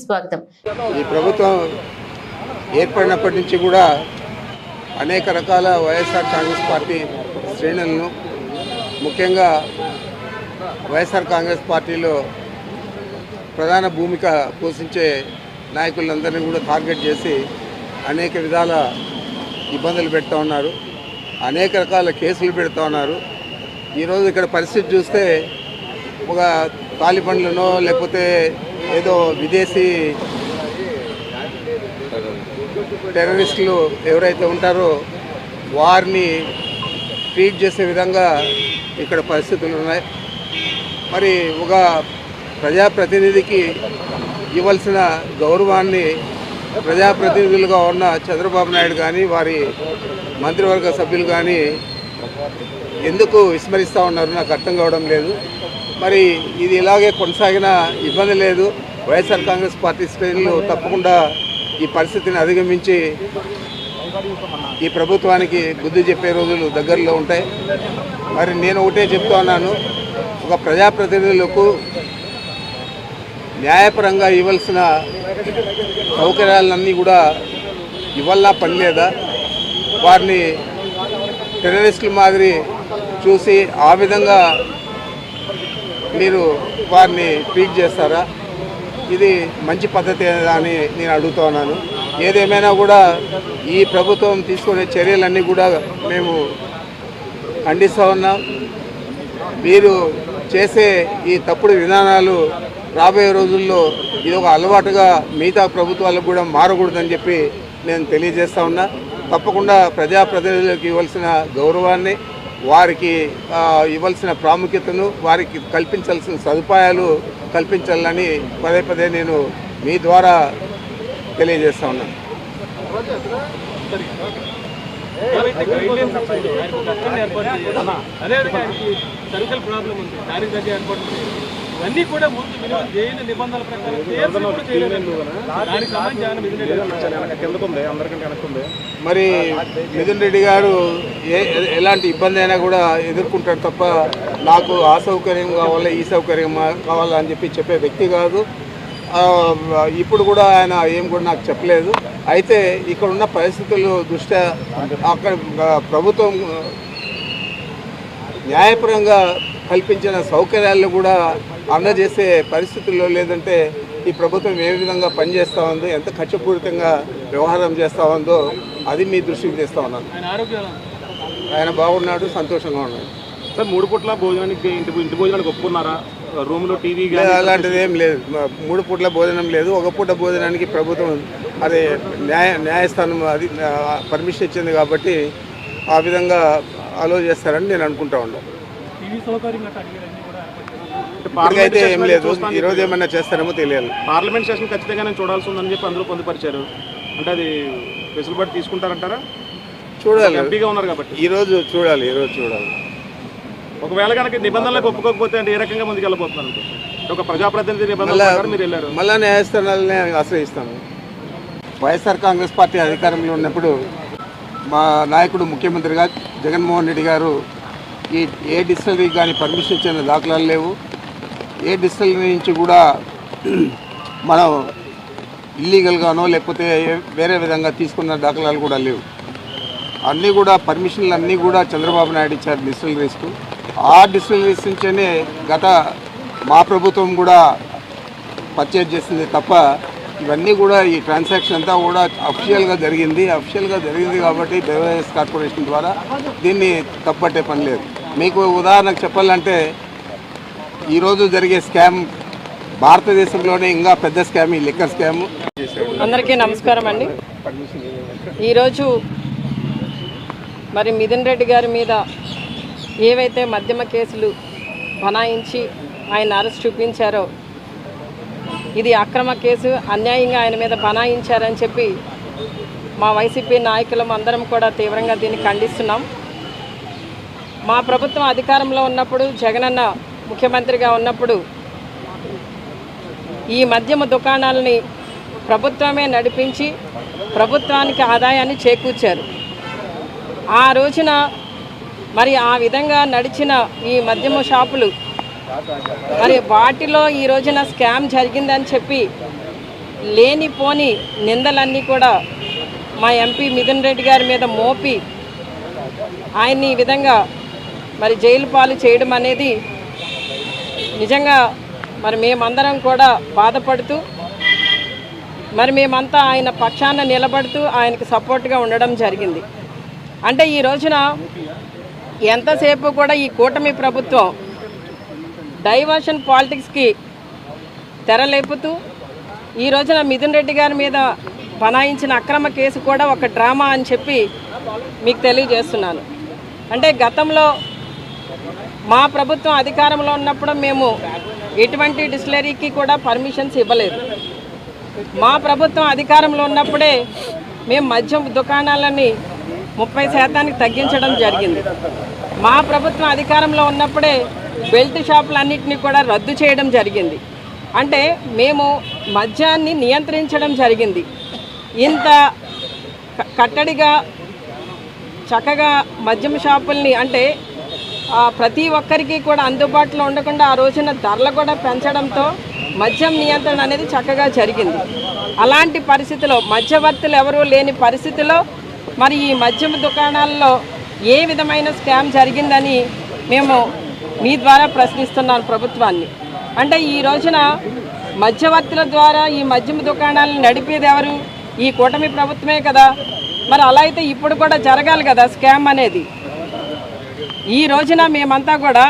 స్వాగతం. ఈ ప్రభుత్వం ఏర్పడినప్పటి నుంచి కూడా అనేక రకాల వైఎస్ఆర్ కాంగ్రెస్ పార్టీ శ్రేణులను, ముఖ్యంగా వైఎస్ఆర్ కాంగ్రెస్ పార్టీలో ప్రధాన భూమిక పోషించే నాయకులందరినీ కూడా టార్గెట్ చేసి అనేక విధాల ఇబ్బందులు పెడతా ఉన్నారు, అనేక రకాల కేసులు పెడతా ఉన్నారు. ఈరోజు ఇక్కడ పరిస్థితి చూస్తే ఒక తాలిబన్లనో లేకపోతే ఏదో విదేశీ టెర్రరిస్టులు ఎవరైతే ఉంటారో వారిని ట్రీట్ చేసే విధంగా ఇక్కడ పరిస్థితులు ఉన్నాయి. మరి ఒక ప్రజాప్రతినిధికి ఇవ్వాల్సిన గౌరవాన్ని ప్రజాప్రతినిధులుగా ఉన్న చంద్రబాబు నాయుడు కానీ వారి మంత్రివర్గ సభ్యులు కానీ ఎందుకు విస్మరిస్తూ ఉన్నారు నాకు అర్థం కావడం లేదు. మరి ఇది ఇలాగే కొనసాగిన ఇబ్బంది లేదు. వైఎస్ఆర్ కాంగ్రెస్ పార్టీ శ్రేణులు తప్పకుండా ఈ పరిస్థితిని అధిగమించి ఈ ప్రభుత్వానికి బుద్ధి చెప్పే రోజులు దగ్గరలో ఉంటాయి. మరి నేను ఒకటే చెప్తా ఉన్నాను, ఒక ప్రజాప్రతినిధులకు న్యాయపరంగా ఇవ్వాల్సిన సౌకర్యాలన్నీ కూడా ఇవ్వాలా పని లేదా? వారిని టెర్రరిస్టుల మాదిరి చూసి ఆ విధంగా మీరు వారిని ట్రీట్ చేస్తారా? ఇది మంచి పద్ధతి అని నేను అడుగుతా ఉన్నాను. ఏదేమైనా కూడా ఈ ప్రభుత్వం తీసుకునే చర్యలన్నీ కూడా మేము ఖండిస్తూ ఉన్నాం. మీరు చేసే ఈ తప్పుడు విధానాలు రాబోయే రోజుల్లో ఇది ఒక అలవాటుగా మిగతా ప్రభుత్వాలకు కూడా మారకూడదని చెప్పి నేను తెలియజేస్తా ఉన్నా. తప్పకుండా ప్రజాప్రతినిధులకు ఇవ్వాల్సిన గౌరవాన్ని, వారికి ఇవ్వాల్సిన ప్రాముఖ్యతను, వారికి కల్పించాల్సిన సదుపాయాలు కల్పించాలని పదే పదే నేను మీ ద్వారా తెలియజేస్తా ఉన్నాను. ఇవన్నీ కూడా ముందు జైలు నిబంధనల ప్రకారం మరి మిథున్ రెడ్డి గారు ఎలాంటి ఇబ్బంది అయినా కూడా ఎదుర్కొంటాడు తప్ప నాకు ఆ సౌకర్యం కావాలా ఈ సౌకర్యం కావాలా అని చెప్పే వ్యక్తి కాదు. ఇప్పుడు కూడా ఆయన ఏం కూడా నాకు చెప్పలేదు. అయితే ఇక్కడ ఉన్న పరిస్థితుల దృష్ట్యా అక్కడ ప్రభుత్వం న్యాయపరంగా కల్పించిన సౌకర్యాలను కూడా అందజేసే పరిస్థితుల్లో లేదంటే ఈ ప్రభుత్వం ఏ విధంగా పనిచేస్తూ ఉందో, ఎంత ఖర్చుపూరితంగా వ్యవహారం చేస్తూ ఉందో అది మీ దృష్టికి తెస్తూ ఉన్నాను. ఆయన బాగున్నాడు, సంతోషంగా ఉన్నాడు. సార్ 3 పూట్ల భోజనానికి ఇంటి భోజనానికి ఒప్పుకున్నారా? రూమ్లో టీవీ అలాంటిది ఏం లేదు. 3 పూట్ల భోజనం లేదు. ఒక పూట భోజనానికి ప్రభుత్వం అదే న్యాయస్థానం అది పర్మిషన్ ఇచ్చింది కాబట్టి ఆ విధంగా అలో చేస్తారని నేను అనుకుంటా ఉన్నాను. అయితే ఏం లేదు, ఈరోజు ఏమన్నా చేస్తారేమో తెలియాలి. పార్లమెంట్ సెషన్ ఖచ్చితంగా నేను చూడాల్సి ఉందని చెప్పి అందరూ పొందుపరిచారు. అంటే అది వెసులుబాటు తీసుకుంటారంటారా? చూడాలి, ఎంపీగా ఉన్నారు కాబట్టి ఈరోజు చూడాలి. ఒకవేళ కనుక నిబంధనలకు ఒప్పుకోకపోతే అంటే ఏ రకంగా ముందుకు వెళ్ళిపోతున్నారు? ఒక ప్రజాప్రతినిధి నిబంధనలు మీరు వెళ్ళారు, మళ్ళా న్యాయస్థానాలనే ఆశ్రయిస్తాను. వైఎస్ఆర్ కాంగ్రెస్ పార్టీ అధికారంలో ఉన్నప్పుడు మా నాయకుడు ముఖ్యమంత్రిగా జగన్మోహన్ రెడ్డి గారు ఏ డిస్టిలరీకి కానీ పర్మిషన్ ఇచ్చిన దాఖలాలు లేవు. ఏ డిస్టిలరీ నుంచి కూడా మనం ఇల్లీగల్గానో లేకపోతే వేరే విధంగా తీసుకున్న దాఖలాలు కూడా లేవు. అన్నీ కూడా పర్మిషన్లు అన్నీ కూడా చంద్రబాబు నాయుడు ఇచ్చారు డిస్టిలరీస్కు. ఆ డిస్టిలరీస్ నుంచే గత మా ప్రభుత్వం కూడా పర్చేజ్ చేసింది తప్ప ఇవన్నీ కూడా ఈ ట్రాన్సాక్షన్ అంతా కూడా అఫీషియల్గా జరిగింది కాబట్టి బెవరేజెస్ కార్పొరేషన్ ద్వారా దీన్ని తప్పట్టే పని లేదు. మీకు ఉదాహరణకు చెప్పాలంటే ఈరోజు జరిగే స్కామ్ భారతదేశంలోనే ఇంకా పెద్ద స్కామ్ ఈ లిక్కర్ స్కామ్. అందరికీ నమస్కారం అండి. ఈరోజు మరి మిథున్ రెడ్డి గారి మీద ఏవైతే మద్యమ కేసులు బనాయించి ఆయన అరెస్ట్ చూపించారో ఇది అక్రమ కేసు, అన్యాయంగా ఆయన మీద బనాయించారని చెప్పి మా వైసీపీ నాయకులం అందరం కూడా తీవ్రంగా దీన్ని ఖండిస్తున్నాం. మా ప్రభుత్వం అధికారంలో ఉన్నప్పుడు, జగనన్న ముఖ్యమంత్రిగా ఉన్నప్పుడు ఈ మద్యమ దుకాణాలని ప్రభుత్వమే నడిపించి ప్రభుత్వానికి ఆదాయాన్ని చేకూర్చారు. ఆ రోజున మరి ఆ విధంగా నడిచిన ఈ మద్యమ షాపులు మరి వాటిలో ఈ రోజున స్కామ్ జరిగిందని చెప్పి లేనిపోని నిందలన్నీ కూడా మా ఎంపీ మిథున్ రెడ్డి గారి మీద మోపి ఆయన్ని ఈ విధంగా మరి జైలు పాలు చేయడం అనేది నిజంగా మరి మేమందరం కూడా బాధపడుతూ మరి మేమంతా ఆయన పక్షాన నిలబడుతూ ఆయనకు సపోర్ట్గా ఉండడం జరిగింది. అంటే ఈ రోజున ఎంతసేపు కూడా ఈ కూటమి ప్రభుత్వం డైవర్షన్ పాలిటిక్స్కి తెరలేపుతూ ఈ రోజున మిథున్ రెడ్డి గారి మీద బనాయించిన అక్రమ కేసు కూడా ఒక డ్రామా అని చెప్పి మీకు తెలియజేస్తున్నాను. అంటే గతంలో మా ప్రభుత్వం అధికారంలో ఉన్నప్పుడు మేము ఎటువంటి డిస్టిలరీకి కూడా పర్మిషన్స్ ఇవ్వలేదు. మా ప్రభుత్వం అధికారంలో ఉన్నప్పుడే మేము మద్యం దుకాణాలని 30% తగ్గించడం జరిగింది. మా ప్రభుత్వం అధికారంలో ఉన్నప్పుడే బెల్ట్ షాపులన్నింటినీ కూడా రద్దు చేయడం జరిగింది. అంటే మేము మద్యాన్ని నియంత్రించడం జరిగింది. ఇంత కట్టడిగా చక్కగా మద్యం షాపుల్ని అంటే ప్రతి ఒక్కరికి కూడా అందుబాటులో ఉండకుండా ఆ రోజున ధరలు కూడా పెంచడంతో మద్యం నియంత్రణ అనేది చక్కగా జరిగింది. అలాంటి పరిస్థితిలో మధ్యవర్తులు ఎవరూ లేని పరిస్థితిలో మరి ఈ మద్యం దుకాణాల్లో ఏ విధమైన స్కామ్ జరిగిందని మేము మీ ద్వారా ప్రశ్నిస్తున్నాను ప్రభుత్వాన్ని. అంటే ఈ రోజున మధ్యవర్తుల ద్వారా ఈ మద్యం దుకాణాలను నడిపేది ఎవరు? ఈ కూటమి ప్రభుత్వమే కదా. మరి అలా అయితే ఇప్పుడు కూడా జరగాలి కదా స్కామ్ అనేది. ఈ రోజున మేమంతా కూడా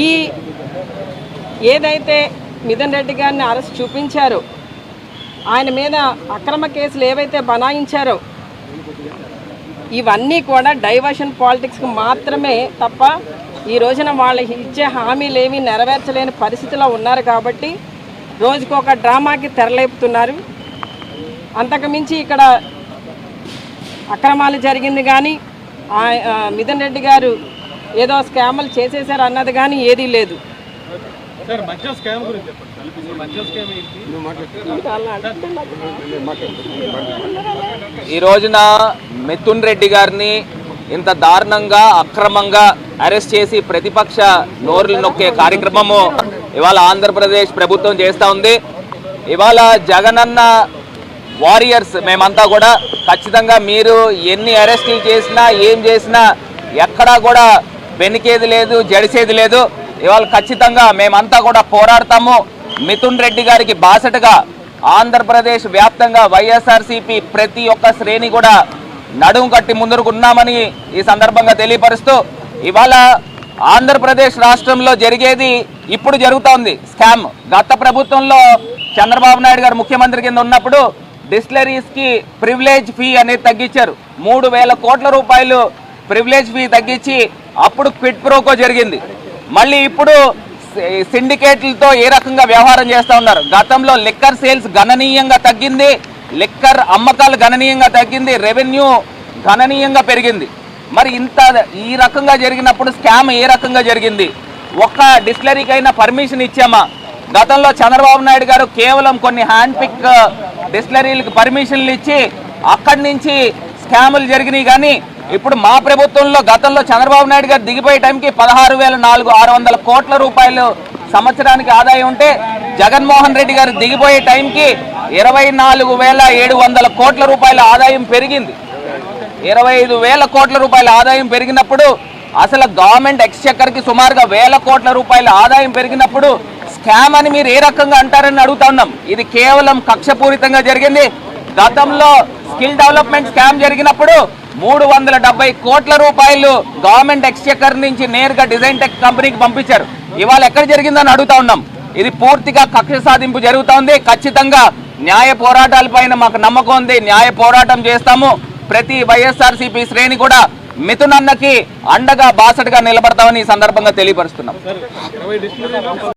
ఈ ఏదైతే మిథున్ రెడ్డి గారిని అరెస్ట్ చూపించారో ఆయన మీద అక్రమ కేసులు ఏవైతే బనాయించారో ఇవన్నీ కూడా డైవర్షన్ పాలిటిక్స్కి మాత్రమే తప్ప ఈ రోజున వాళ్ళకి ఇచ్చే హామీలు ఏమీ నెరవేర్చలేని పరిస్థితిలో ఉన్నారు కాబట్టి రోజుకొక డ్రామాకి తెరలేపుతున్నారు. అంతకుమించి ఇక్కడ అక్రమాలు జరిగింది కానీ మిథున్ రెడ్డి గారు ఏదో స్కాములు చేసేసారు అన్నది కానీ ఏదీ లేదు. ఈ రోజున మిథున్ రెడ్డి గారిని ఇంత దారుణంగా అక్రమంగా అరెస్ట్ చేసి ప్రతిపక్ష నోర్లు నొక్కే కార్యక్రమము ఇవాళ ఆంధ్రప్రదేశ్ ప్రభుత్వం చేస్తూ ఉంది. ఇవాళ జగనన్న వారియర్స్ మేమంతా కూడా ఖచ్చితంగా మీరు ఎన్ని అరెస్టులు చేసినా ఏం చేసినా ఎక్కడా కూడా వెనికేది లేదు, జడిసేది లేదు. ఇవాళ ఖచ్చితంగా మేమంతా కూడా పోరాడతాము. మిథున్ రెడ్డి గారికి బాసటగా ఆంధ్రప్రదేశ్ వ్యాప్తంగా వైఎస్ఆర్సీపీ ప్రతి ఒక్క శ్రేణి కూడా నడుము కట్టి ముందుకు ఉన్నామని ఈ సందర్భంగా తెలియపరుస్తూ ఇవాళ ఆంధ్రప్రదేశ్ రాష్ట్రంలో జరిగేది ఇప్పుడు జరుగుతోంది స్కామ్. గత ప్రభుత్వంలో చంద్రబాబు నాయుడు గారు ముఖ్యమంత్రి కింద ఉన్నప్పుడు డిస్టిలరీస్కి ప్రివిలేజ్ ఫీ అనేది తగ్గించారు. 3,000 కోట్ల రూపాయలు ప్రివిలేజ్ ఫీ తగ్గించి అప్పుడు క్విట్ ప్రోకో జరిగింది. మళ్ళీ ఇప్పుడు సిండికేట్లతో ఏ రకంగా వ్యవహారం చేస్తూ ఉన్నారు. గతంలో లిక్కర్ సేల్స్ గణనీయంగా తగ్గింది, లిక్కర్ అమ్మకాలు గణనీయంగా తగ్గింది, రెవెన్యూ గణనీయంగా పెరిగింది. మరి ఇంత ఈ రకంగా జరిగినప్పుడు స్కామ్ ఏ రకంగా జరిగింది? ఒక్క డిస్టిలరీకైనా పర్మిషన్ ఇచ్చామా? గతంలో చంద్రబాబు నాయుడు గారు కేవలం కొన్ని హ్యాండ్ పిక్ డిస్టిలరీలకు పర్మిషన్లు ఇచ్చి అక్కడి నుంచి స్కాములు జరిగినాయి. కానీ ఇప్పుడు మా ప్రభుత్వంలో గతంలో చంద్రబాబు నాయుడు గారు దిగిపోయే టైంకి 16,600 కోట్ల రూపాయలు సంవత్సరానికి ఆదాయం ఉంటే జగన్మోహన్ రెడ్డి గారు దిగిపోయే టైంకి 24,700 కోట్ల రూపాయల ఆదాయం పెరిగింది. 25,000 కోట్ల రూపాయల ఆదాయం పెరిగినప్పుడు అసలు గవర్నమెంట్ ఎక్స్చెక్కర్కి సుమారుగా 1,000 కోట్ల రూపాయల ఆదాయం పెరిగినప్పుడు స్కామ్ అని మీరు ఏ రకంగా అంటారని అడుగుతా ఉన్నాం. ఇది కేవలం కక్షపూరితంగా జరిగింది. గతంలో స్కిల్ డెవలప్మెంట్ స్కామ్ జరిగినప్పుడు 370 కోట్ల రూపాయలు గవర్నమెంట్ ఎక్స్చెక్కర్ నుంచి నేరుగా డిజైన్ టెక్ కంపెనీకి పంపించారు. ఇవాళ ఎక్కడ జరిగిందని అడుగుతా ఉన్నాం. ఇది పూర్తిగా కక్ష సాధింపు జరుగుతూ ఉంది. ఖచ్చితంగా న్యాయ పోరాటాలపైన మాకు నమ్మకం ఉంది. న్యాయ పోరాటం చేస్తాము. ప్రతి వైఎస్ఆర్సీపీ శ్రేణి కూడా మిథున్ అన్నకి అండగా బాసటగా నిలబడతామని ఈ సందర్భంగా తెలియపరుస్తున్నాం.